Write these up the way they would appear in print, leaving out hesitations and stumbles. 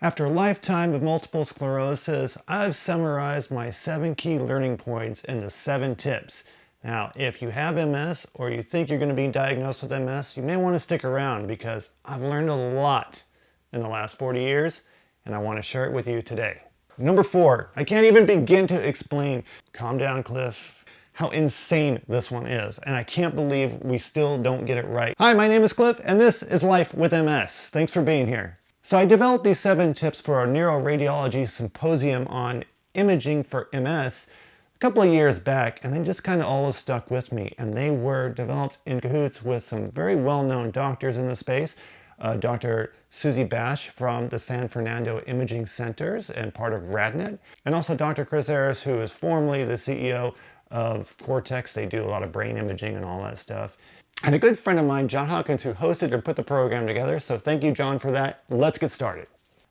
After a lifetime of multiple sclerosis, I've summarized my 7 key learning points into 7 tips. Now, if you have MS or you think you're going to be diagnosed with MS, you may want to stick around because I've learned a lot in the last 40 years and I want to share it with you today. Number 4, I can't even begin to explain, calm down Cliff, how insane this one is. And I can't believe we still don't get it right. Hi, my name is Cliff and this is Life with MS. Thanks for being here. So I developed these 7 tips for our neuroradiology symposium on imaging for MS a couple of years back, and they just kind of always stuck with me. And they were developed in cahoots with some very well-known doctors in the space. Dr. Susie Bash from the San Fernando Imaging Centers and part of RadNet, and also Dr. Chris Harris, who is formerly the CEO of Cortex. They do a lot of brain imaging and all that stuff. And a good friend of mine, John Hawkins, who hosted and put the program together. So thank you, John, for that. Let's get started.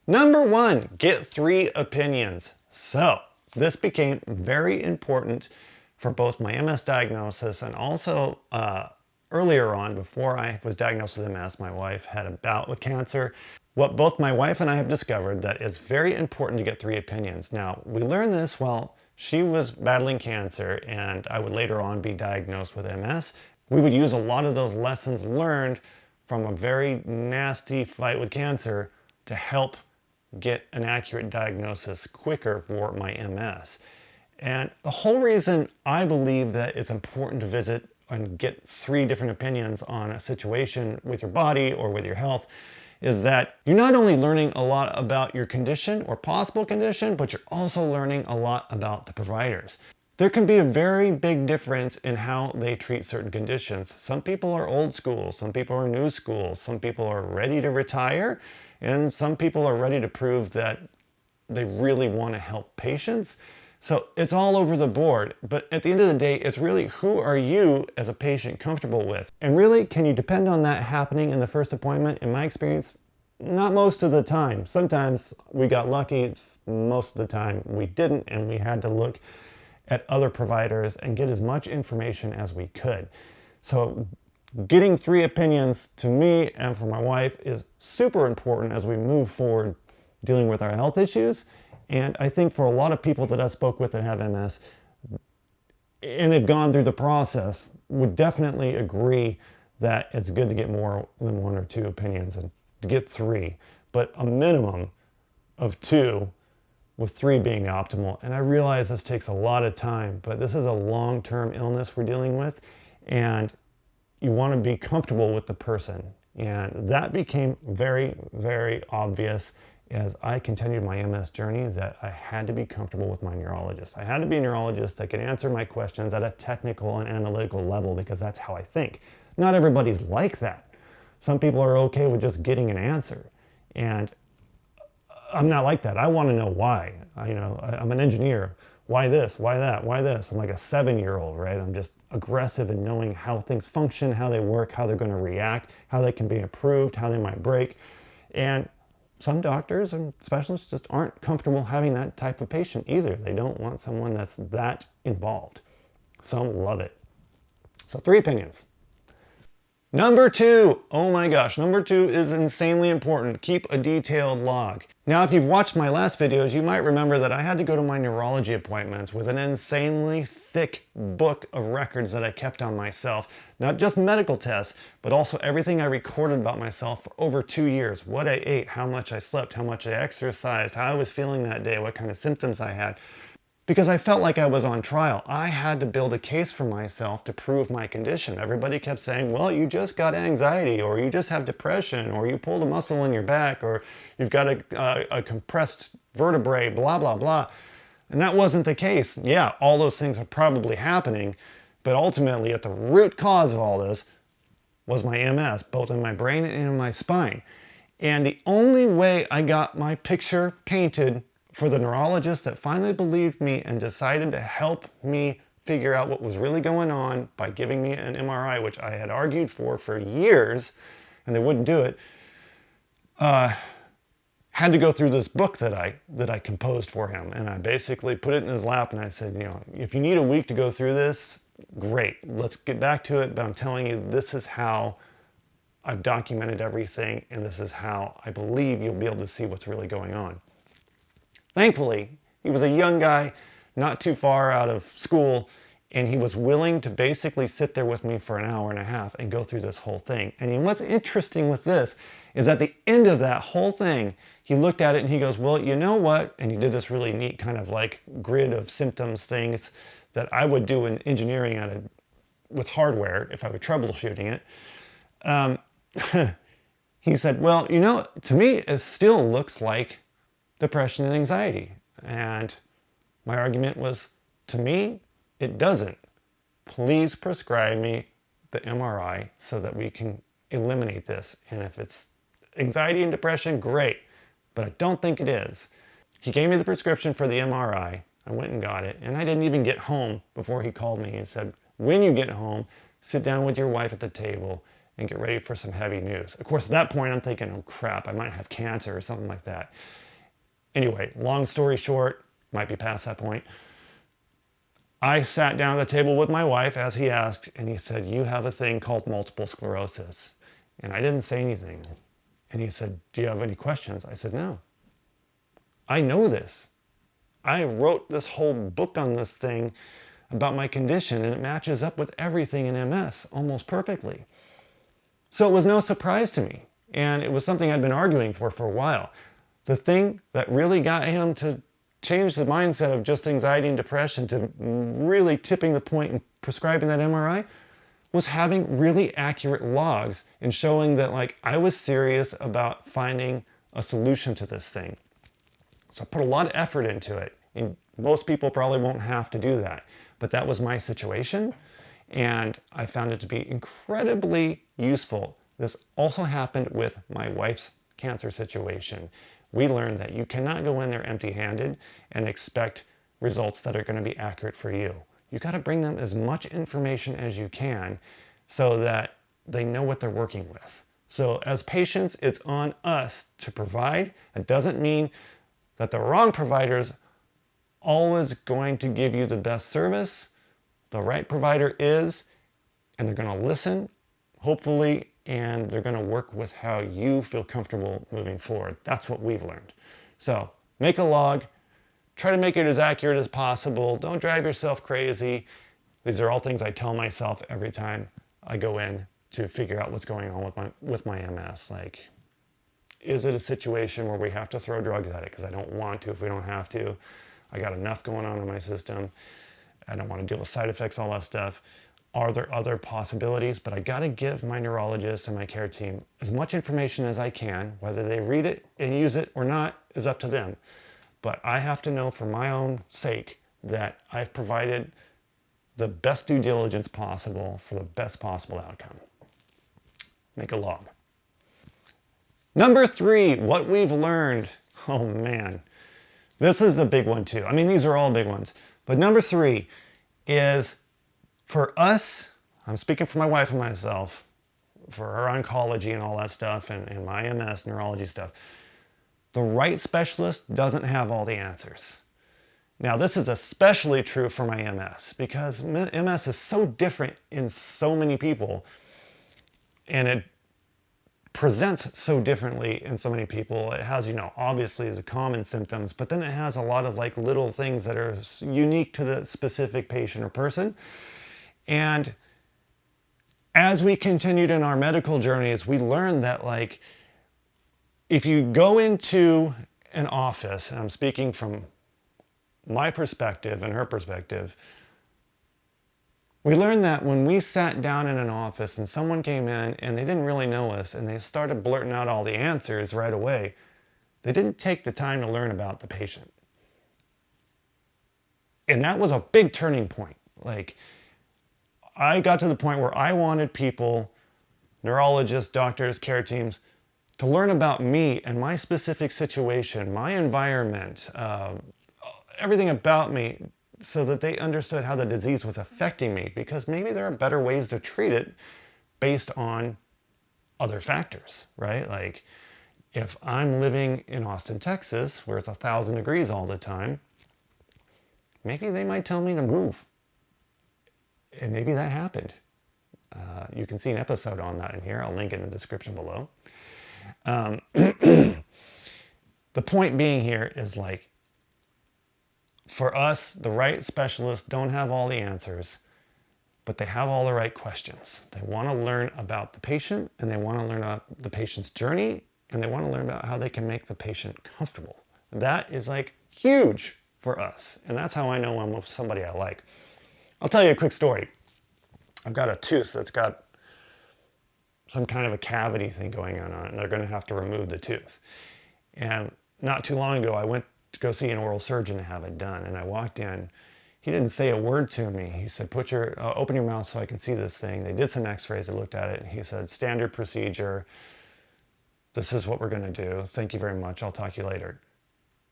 Number 1, get 3 opinions. So this became very important for both my MS diagnosis and also earlier on, before I was diagnosed with MS, my wife had a bout with cancer. What both my wife and I have discovered that it's very important to get 3 opinions. Now, we learned this while she was battling cancer and I would later on be diagnosed with MS. We would use a lot of those lessons learned from a very nasty fight with cancer to help get an accurate diagnosis quicker for my MS. And the whole reason I believe that it's important to visit and get 3 different opinions on a situation with your body or with your health is that you're not only learning a lot about your condition or possible condition, but you're also learning a lot about the providers. There can be a very big difference in how they treat certain conditions. Some people are old school, some people are new school, some people are ready to retire, and some people are ready to prove that they really want to help patients. So it's all over the board, but at the end of the day, it's really who are you as a patient comfortable with? And really, can you depend on that happening in the first appointment? In my experience, not most of the time. Sometimes we got lucky, most of the time we didn't, and we had to look at other providers and get as much information as we could. So getting 3 opinions to me and for my wife is super important as we move forward dealing with our health issues. And I think for a lot of people that I spoke with that have MS and they've gone through the process would definitely agree that it's good to get more than 1 or 2 opinions and to get 3, but a minimum of 2, with 3 being optimal. And I realize this takes a lot of time, but this is a long-term illness we're dealing with, and you want to be comfortable with the person. And that became very, very obvious as I continued my MS journey, that I had to be comfortable with my neurologist. I had to be a neurologist that could answer my questions at a technical and analytical level because that's how I think. Not everybody's like that. Some people are okay with just getting an answer. And I'm not like that. I want to know why. I'm an engineer. Why this? Why that? Why this? I'm like a 7-year-old, right? I'm just aggressive in knowing how things function, how they work, how they're going to react, how they can be improved, how they might break. And some doctors and specialists just aren't comfortable having that type of patient either. They don't want someone that's that involved. Some love it. So 3 opinions. Number 2, oh my gosh, number 2 is insanely important. Keep a detailed log. Now, if you've watched my last videos, you might remember that I had to go to my neurology appointments with an insanely thick book of records that I kept on myself. Not just medical tests, but also everything I recorded about myself for over 2 years. What I ate, how much I slept, how much I exercised, how I was feeling that day, what kind of symptoms I had. Because I felt like I was on trial. I had to build a case for myself to prove my condition. Everybody kept saying, well, you just got anxiety, or you just have depression, or you pulled a muscle in your back, or you've got a compressed vertebrae, blah, blah, blah. And that wasn't the case. Yeah, all those things are probably happening, but ultimately at the root cause of all this was my MS, both in my brain and in my spine. And the only way I got my picture painted for the neurologist that finally believed me and decided to help me figure out what was really going on by giving me an MRI, which I had argued for years, and they wouldn't do it, had to go through this book that I composed for him. And I basically put it in his lap and I said, if you need a week to go through this, great, let's get back to it. But I'm telling you, this is how I've documented everything, and this is how I believe you'll be able to see what's really going on. Thankfully, he was a young guy, not too far out of school, and he was willing to basically sit there with me for an hour and a half and go through this whole thing. And what's interesting with this is at the end of that whole thing, he looked at it and he goes, well, you know what? And he did this really neat kind of like grid of symptoms, things that I would do in engineering with hardware if I were troubleshooting it. He said, well, you know, to me, it still looks like depression and anxiety. And my argument was, to me, it doesn't. Please prescribe me the MRI so that we can eliminate this. And if it's anxiety and depression, great. But I don't think it is. He gave me the prescription for the MRI. I went and got it. And I didn't even get home before he called me and said, when you get home, sit down with your wife at the table and get ready for some heavy news. Of course, at that point, I'm thinking, oh crap, I might have cancer or something like that. Anyway, long story short, might be past that point. I sat down at the table with my wife as he asked, and he said, you have a thing called multiple sclerosis. And I didn't say anything. And he said, do you have any questions? I said, no. I know this. I wrote this whole book on this thing about my condition, and it matches up with everything in MS almost perfectly. So it was no surprise to me, and it was something I'd been arguing for a while. The thing that really got him to change the mindset of just anxiety and depression to really tipping the point and prescribing that MRI was having really accurate logs and showing that like I was serious about finding a solution to this thing. So I put a lot of effort into it. And most people probably won't have to do that, but that was my situation. And I found it to be incredibly useful. This also happened with my wife's cancer situation. We learned that you cannot go in there empty-handed and expect results that are going to be accurate for you. You got to bring them as much information as you can so that they know what they're working with. So as patients, it's on us to provide. It doesn't mean that the wrong provider is always going to give you the best service. The right provider is, and they're going to listen, hopefully, and they're going to work with how you feel comfortable moving forward. That's what we've learned. So make a log, try to make it as accurate as possible. Don't drive yourself crazy. These are all things I tell myself every time I go in to figure out what's going on with my MS. Like, is it a situation where we have to throw drugs at it? Because I don't want to if we don't have to. I got enough going on in my system. I don't want to deal with side effects, all that stuff. Are there other possibilities? But I got to give my neurologist and my care team as much information as I can. Whether they read it and use it or not is up to them. But I have to know for my own sake that I've provided the best due diligence possible for the best possible outcome. Make a log. Number 3, what we've learned. Oh man, this is a big one too. I mean, these are all big ones. But number 3 is for us, I'm speaking for my wife and myself, for our oncology and all that stuff and my MS neurology stuff, the right specialist doesn't have all the answers. Now, this is especially true for my MS because MS is so different in so many people and it presents so differently in so many people. It has, obviously the common symptoms, but then it has a lot of like little things that are unique to the specific patient or person. And as we continued in our medical journeys, we learned that like, if you go into an office, and I'm speaking from my perspective and her perspective, we learned that when we sat down in an office and someone came in and they didn't really know us and they started blurting out all the answers right away, they didn't take the time to learn about the patient. And that was a big turning point. Like, I got to the point where I wanted people, neurologists, doctors, care teams, to learn about me and my specific situation, my environment, everything about me, so that they understood how the disease was affecting me, because maybe there are better ways to treat it based on other factors, right? Like if I'm living in Austin, Texas, where it's 1,000 degrees all the time, maybe they might tell me to move. And maybe that happened. You can see an episode on that in here. I'll link it in the description below. The point being here is, like, for us, the right specialists don't have all the answers, but they have all the right questions. They want to learn about the patient, and they want to learn about the patient's journey, and they want to learn about how they can make the patient comfortable. That is, like, huge for us. And that's how I know I'm with somebody I like. I'll tell you a quick story. I've got a tooth that's got some kind of a cavity thing going on it, and they're going to have to remove the tooth. And not too long ago, I went to go see an oral surgeon to have it done. And I walked in. He didn't say a word to me. He said, open your mouth so I can see this thing. They did some x-rays. They looked at it. And he said, standard procedure. This is what we're going to do. Thank you very much. I'll talk to you later.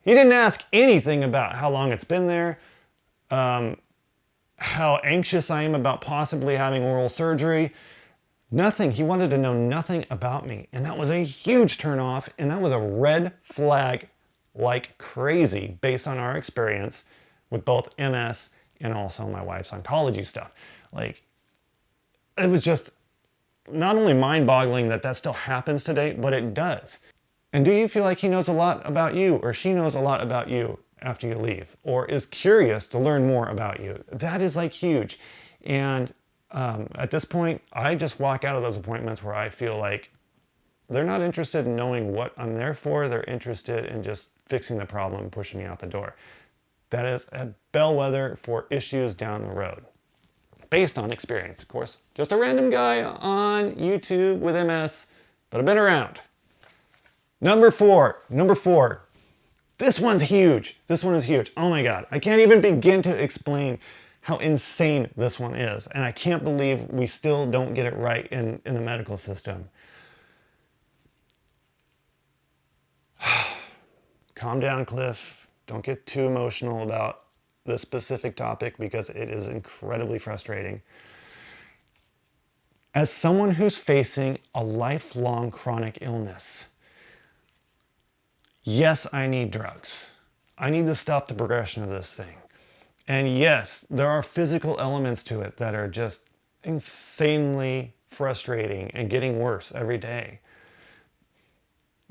He didn't ask anything about how long it's been there, how anxious I am about possibly having oral surgery. Nothing. He wanted to know nothing about me. And that was a huge turnoff. And that was a red flag like crazy based on our experience with both MS and also my wife's oncology stuff. Like, it was just not only mind-boggling that that still happens today, but it does. And do you feel like he knows a lot about you, or she knows a lot about you after you leave, or is curious to learn more about you? That is, like, huge. And at this point, I just walk out of those appointments where I feel like they're not interested in knowing what I'm there for. They're interested in just fixing the problem and pushing me out the door. That is a bellwether for issues down the road. Based on experience, of course. Just a random guy on YouTube with MS, but I've been around. Number four. This one's huge. This one is huge. Oh my God. I can't even begin to explain how insane this one is. And I can't believe we still don't get it right in the medical system. Calm down, Cliff. Don't get too emotional about this specific topic because it is incredibly frustrating. As someone who's facing a lifelong chronic illness, yes, I need drugs. I need to stop the progression of this thing. And yes, there are physical elements to it that are just insanely frustrating and getting worse every day.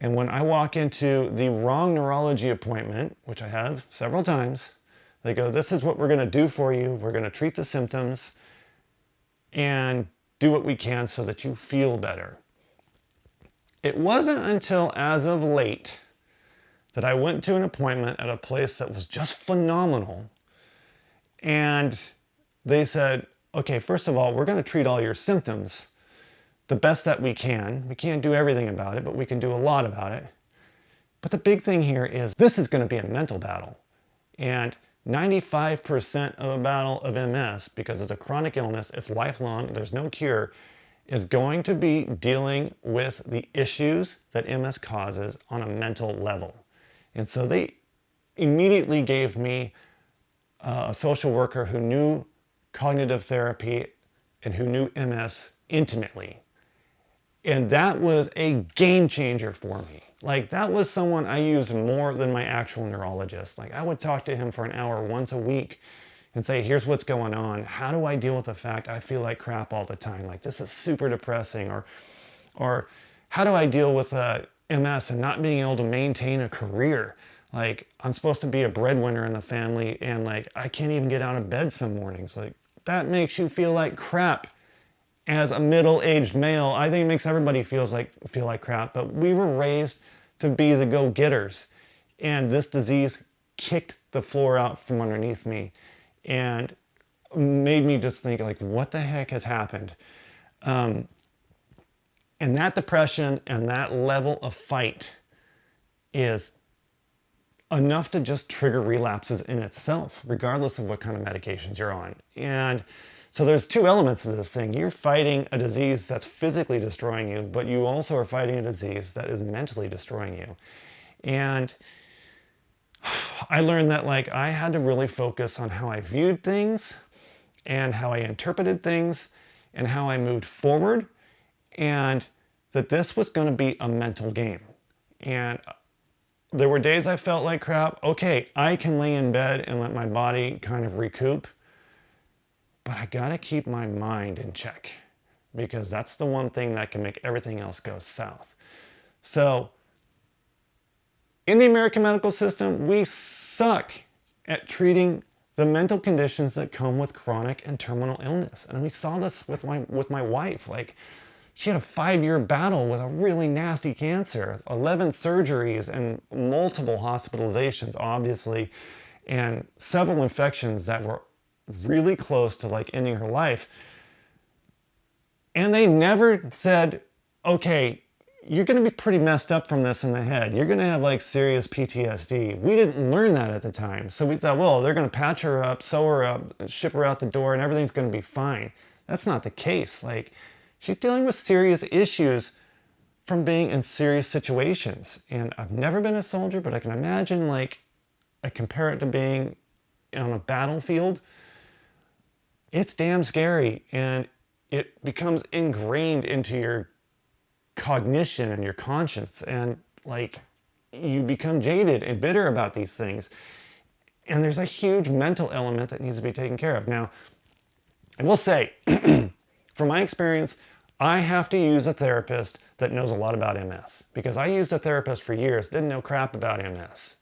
And when I walk into the wrong neurology appointment, which I have several times, they go, this is what we're going to do for you. We're going to treat the symptoms and do what we can so that you feel better. It wasn't until as of late that I went to an appointment at a place that was just phenomenal. And they said, okay, first of all, we're going to treat all your symptoms the best that we can. We can't do everything about it, but we can do a lot about it. But the big thing here is this is going to be a mental battle. And 95% of the battle of MS, because it's a chronic illness, it's lifelong, there's no cure, is going to be dealing with the issues that MS causes on a mental level. And so they immediately gave me a social worker who knew cognitive therapy and who knew MS intimately. And that was a game changer for me. Like, that was someone I used more than my actual neurologist. Like, I would talk to him for an hour once a week and say, here's what's going on. How do I deal with the fact I feel like crap all the time? Like, this is super depressing. Or how do I deal with MS and not being able to maintain a career? Like, I'm supposed to be a breadwinner in the family, and like, I can't even get out of bed some mornings. Like, that makes you feel like crap. As a middle-aged male, I think it makes everybody feel like crap, but we were raised to be the go-getters. And this disease kicked the floor out from underneath me and made me just think, like, what the heck has happened? And that depression and that level of fight is enough to just trigger relapses in itself, regardless of what kind of medications you're on. And so there's two elements to this thing. You're fighting a disease that's physically destroying you, but you also are fighting a disease that is mentally destroying you. And I learned that, like, I had to really focus on how I viewed things and how I interpreted things and how I moved forward, and that this was going to be a mental game. And there were days I felt like crap. Okay, I can lay in bed and let my body kind of recoup. But I gotta keep my mind in check. because that's the one thing that can make everything else go south. So in the American medical system, we suck at treating the mental conditions that come with chronic and terminal illness. And we saw this with my wife. Like, she had a 5-year battle with a really nasty cancer, 11 surgeries and multiple hospitalizations, obviously, and several infections that were really close to like ending her life. And they never said, okay, you're going to be pretty messed up from this in the head. You're going to have like serious PTSD. We didn't learn that at the time. So we thought, well, they're going to patch her up, sew her up, ship her out the door, and everything's going to be fine. That's not the case. Like, she's dealing with serious issues from being in serious situations. And I've never been a soldier, but I can imagine, like, I compare it to being on a battlefield. It's damn scary, and it becomes ingrained into your cognition and your conscience, and like, you become jaded and bitter about these things. And there's a huge mental element that needs to be taken care of. Now, I will say, from my experience, I have to use a therapist that knows a lot about MS, because I used a therapist for years, didn't know crap about MS.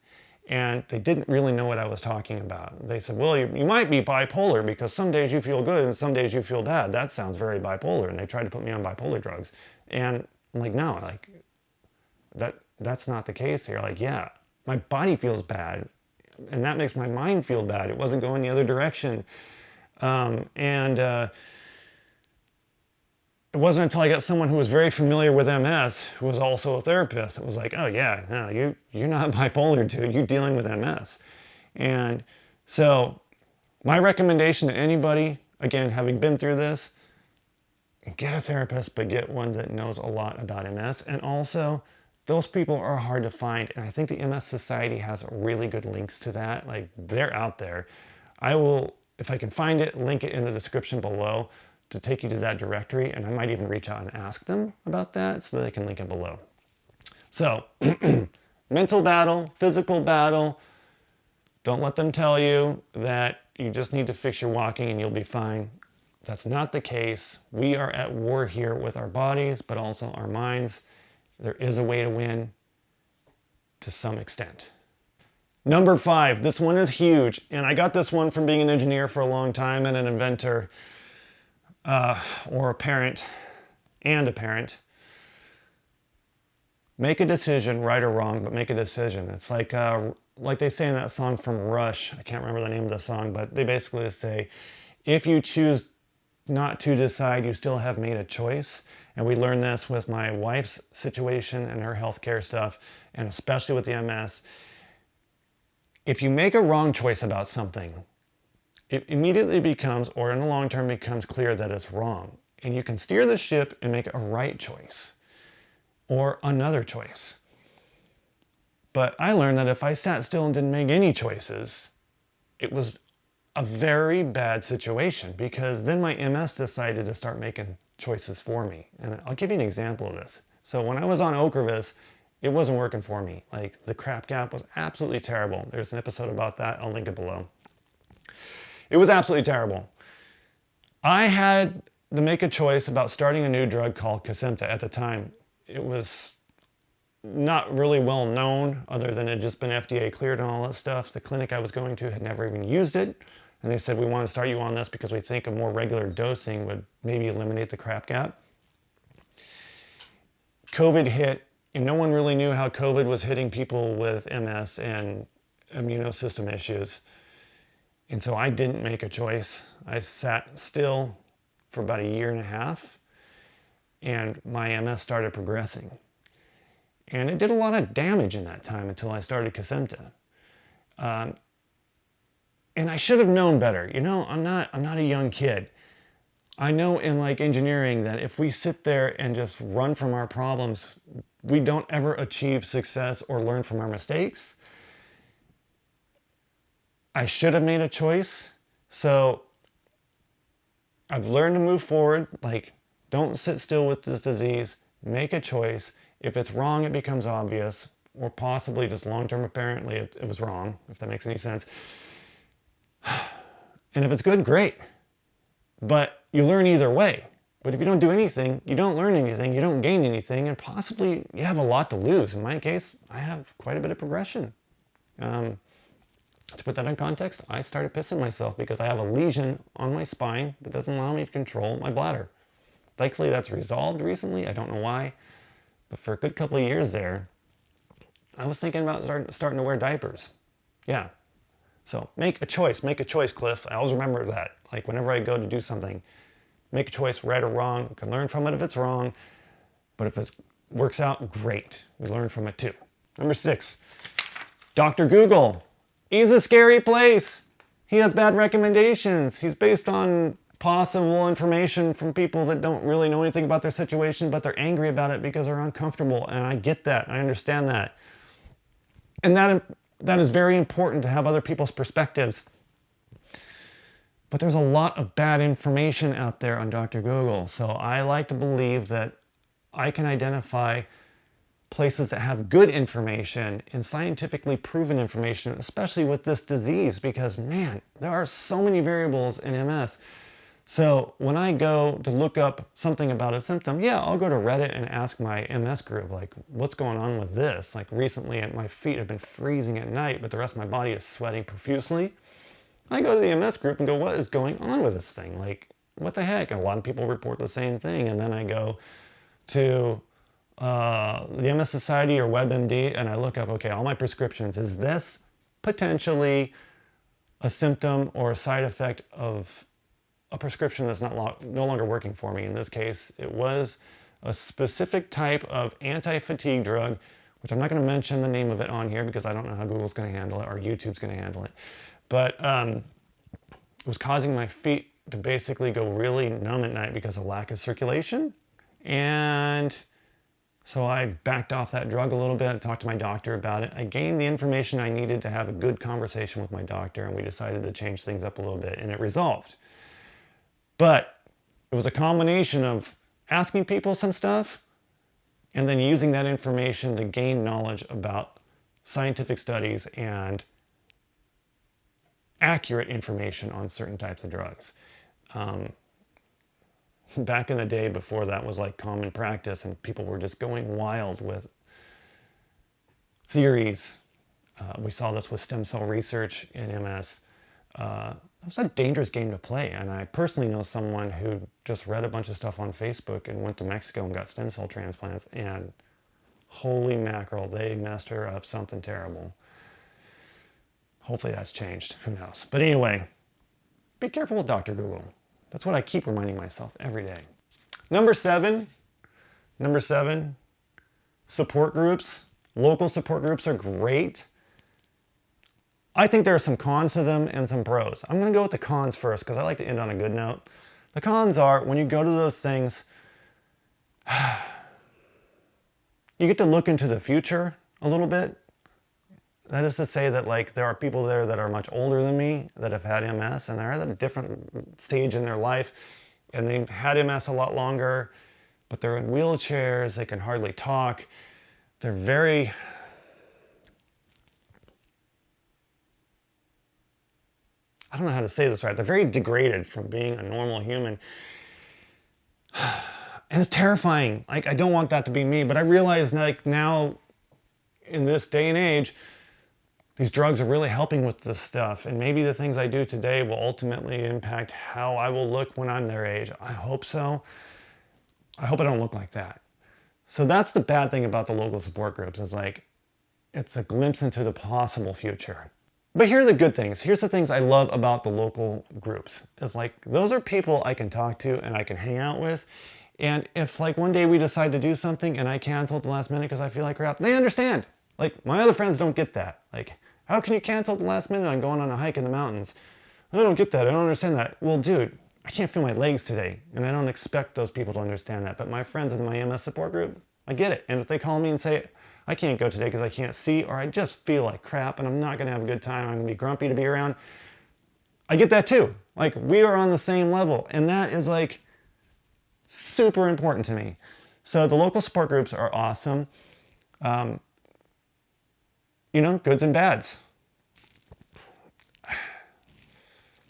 And they didn't really know what I was talking about. They said, well, you might be bipolar because some days you feel good and some days you feel bad. That sounds very bipolar. And they tried to put me on bipolar drugs. And I'm like, no, like, that's not the case here. Like, yeah, my body feels bad, and that makes my mind feel bad. It wasn't going the other direction. It wasn't until I got someone who was very familiar with MS, who was also a therapist, it was like, oh yeah, no, you're not bipolar, dude. You're dealing with MS. And so my recommendation to anybody, again, having been through this, get a therapist, but get one that knows a lot about MS. And also, those people are hard to find. And I think the MS Society has really good links to that. Like, they're out there. I will, if I can find it, link it in the description below to take you to that directory. And I might even reach out and ask them about that so they can link it below. So, mental battle, physical battle. Don't let them tell you that you just need to fix your walking and you'll be fine. That's not the case. We are at war here with our bodies, but also our minds. There is a way to win to some extent. Number 5, this one is huge. And I got this one from being an engineer for a long time and an inventor, or a parent and a parent. Make a decision, right or wrong, but make a decision. It's like they say in that song from Rush. I can't remember the name of the song, but they basically say, if you choose not to decide, you still have made a choice. And we learned this with my wife's situation and her healthcare stuff, and especially with the MS. If you make a wrong choice about something, it immediately becomes, or in the long term becomes clear that it's wrong. And you can steer the ship and make a right choice or another choice. But I learned that if I sat still and didn't make any choices, it was a very bad situation, because then my MS decided to start making choices for me. And I'll give you an example of this. So when I was on Ocrevus, it wasn't working for me. Like, the crap gap was absolutely terrible. There's an episode about that. I'll link it below. It was absolutely terrible. I had to make a choice about starting a new drug called Kesimpta. At the time, it was not really well known, other than it had just been FDA cleared and all that stuff. The clinic I was going to had never even used it. And they said, we want to start you on this because we think a more regular dosing would maybe eliminate the crap gap. COVID hit, and no one really knew how COVID was hitting people with MS and immunosystem issues. And so I didn't make a choice. I sat still for about 1.5 years, and my MS started progressing. And it did a lot of damage in that time until I started Kesimpta. And I should have known better. You know, I'm not a young kid. I know in like engineering that if we sit there and just run from our problems, we don't ever achieve success or learn from our mistakes. I should have made a choice. So I've learned to move forward. Like, don't sit still with this disease. Make a choice. If it's wrong, it becomes obvious, or possibly just long-term, apparently it was wrong, if that makes any sense. And if it's good, great. But you learn either way. But if you don't do anything, you don't learn anything, you don't gain anything, and possibly you have a lot to lose. In my case, I have quite a bit of progression. To put that in context, I started pissing myself because I have a lesion on my spine that doesn't allow me to control my bladder. Thankfully, that's resolved recently. I don't know why. But for a good couple of years there, I was thinking about starting to wear diapers. Yeah. So make a choice, Cliff. I always remember that. Like whenever I go to do something, make a choice, right or wrong. You can learn from it if it's wrong. But if it works out, great. We learn from it too. Number 6, Dr. Google. He's a scary place. He has bad recommendations. He's based on possible information from people that don't really know anything about their situation, but they're angry about it because they're uncomfortable. And I get that. I understand that. And that is very important to have other people's perspectives. But there's a lot of bad information out there on Dr. Google. So I like to believe that I can identify places that have good information and scientifically proven information, especially with this disease, because man, there are so many variables in MS. So when I go to look up something about a symptom, yeah, I'll go to Reddit and ask my MS group, like, what's going on with this? Like recently, my feet have been freezing at night, but the rest of my body is sweating profusely. I go to the MS group and go, what is going on with this thing? Like, what the heck? And a lot of people report the same thing. And then I go to the MS Society or WebMD, and I look up, okay, all my prescriptions, is this potentially a symptom or a side effect of a prescription that's no longer working for me? In this case, it was a specific type of anti-fatigue drug, which I'm not going to mention the name of it on here because I don't know how Google's going to handle it or YouTube's going to handle it. But it was causing my feet to basically go really numb at night because of lack of circulation. And so I backed off that drug a little bit, talked to my doctor about it. I gained the information I needed to have a good conversation with my doctor, and we decided to change things up a little bit, and it resolved. But it was a combination of asking people some stuff and then using that information to gain knowledge about scientific studies and accurate information on certain types of drugs. Back in the day before that was like common practice and people were just going wild with theories. We saw this with stem cell research in MS. It was a dangerous game to play, and I personally know someone who just read a bunch of stuff on Facebook and went to Mexico and got stem cell transplants, and holy mackerel, they messed her up something terrible. Hopefully that's changed, who knows. But anyway, be careful with Dr. Google. That's what I keep reminding myself every day. Number seven, support groups. Local support groups are great. I think there are some cons to them and some pros. I'm going to go with the cons first because I like to end on a good note. The cons are when you go to those things, you get to look into the future a little bit. That is to say that like there are people there that are much older than me that have had MS and they're at a different stage in their life and they've had MS a lot longer, but they're in wheelchairs, they can hardly talk. They're very... I don't know how to say this right. They're very degraded from being a normal human. And it's terrifying. Like, I don't want that to be me, but I realize like now in this day and age, these drugs are really helping with this stuff. And maybe the things I do today will ultimately impact how I will look when I'm their age. I hope so. I hope I don't look like that. So that's the bad thing about the local support groups is like, it's a glimpse into the possible future. But here are the good things. Here's the things I love about the local groups. It's like, those are people I can talk to and I can hang out with. And if like one day we decide to do something and I cancel at the last minute because I feel like crap, they understand. Like my other friends don't get that. Like, how can you cancel at the last minute on going on a hike in the mountains? I don't get that. I don't understand that. Well, dude, I can't feel my legs today. And I don't expect those people to understand that. But my friends in my MS support group, I get it. And if they call me and say, I can't go today because I can't see, or I just feel like crap and I'm not going to have a good time, I'm going to be grumpy to be around, I get that too. Like, we are on the same level. And that is like super important to me. So the local support groups are awesome. You know, goods and bads.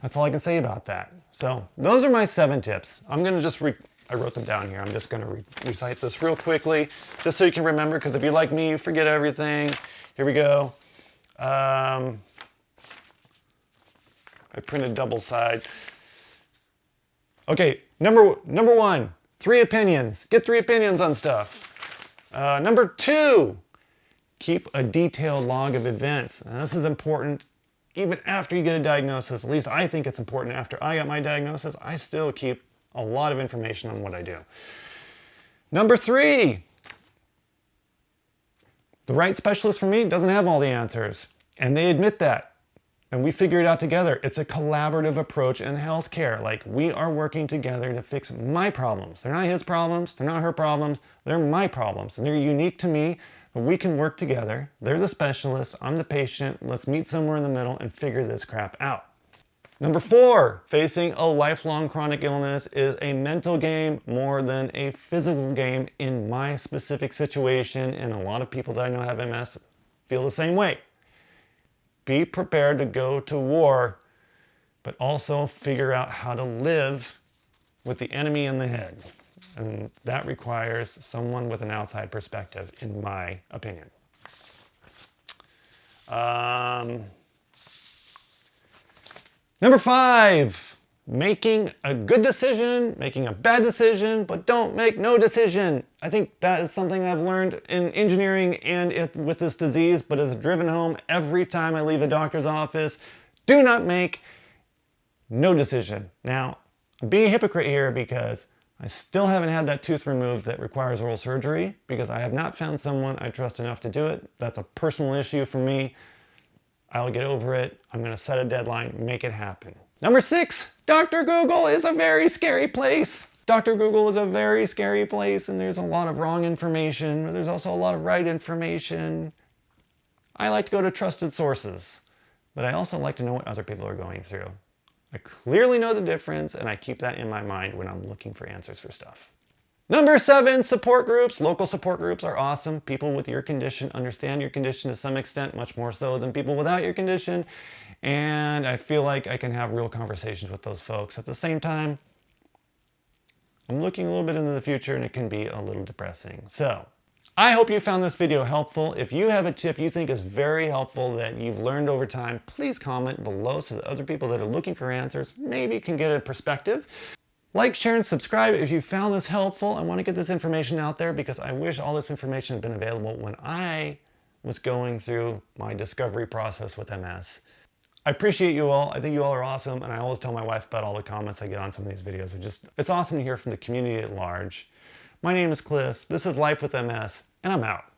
That's all I can say about that. So those are my 7 tips. I'm going to just I wrote them down here. I'm just going to recite this real quickly, just so you can remember, because if you're like me, you forget everything. Here we go. I printed double side. Okay, number one, 3 opinions. Get 3 opinions on stuff. Number 2, keep a detailed log of events. Now, this is important even after you get a diagnosis. At least I think it's important. After I got my diagnosis, I still keep a lot of information on what I do. Number 3, the right specialist for me doesn't have all the answers, and they admit that. And we figure it out together. It's a collaborative approach in healthcare. Like, we are working together to fix my problems. They're not his problems, they're not her problems, they're my problems. And they're unique to me, but we can work together. They're the specialist, I'm the patient. Let's meet somewhere in the middle and figure this crap out. Number 4, facing a lifelong chronic illness is a mental game more than a physical game in my specific situation, and a lot of people that I know have MS feel the same way. Be prepared to go to war, but also figure out how to live with the enemy in the head. And that requires someone with an outside perspective, in my opinion. Number 5, making a good decision, making a bad decision, but don't make no decision. I think that is something I've learned in engineering and with this disease, but it's driven home every time I leave a doctor's office. Do not make no decision. Now, I'm being a hypocrite here because I still haven't had that tooth removed that requires oral surgery, because I have not found someone I trust enough to do it. That's a personal issue for me. I'll get over it. I'm going to set a deadline, make it happen. Number 6, Dr. Google is a very scary place. Dr. Google is a very scary place, and there's a lot of wrong information, but there's also a lot of right information. I like to go to trusted sources, but I also like to know what other people are going through. I clearly know the difference, and I keep that in my mind when I'm looking for answers for stuff. Number 7, support groups. Local support groups are awesome. People with your condition understand your condition to some extent, much more so than people without your condition. And I feel like I can have real conversations with those folks. At the same time, I'm looking a little bit into the future, and it can be a little depressing. So, I hope you found this video helpful. If you have a tip you think is very helpful that you've learned over time, please comment below so that other people that are looking for answers maybe can get a perspective. Like, share, and subscribe if you found this helpful. I want to get this information out there because I wish all this information had been available when I was going through my discovery process with MS. I appreciate you all. I think you all are awesome, and I always tell my wife about all the comments I get on some of these videos. It's awesome to hear from the community at large. My name is Cliff. This is Life with MS, and I'm out.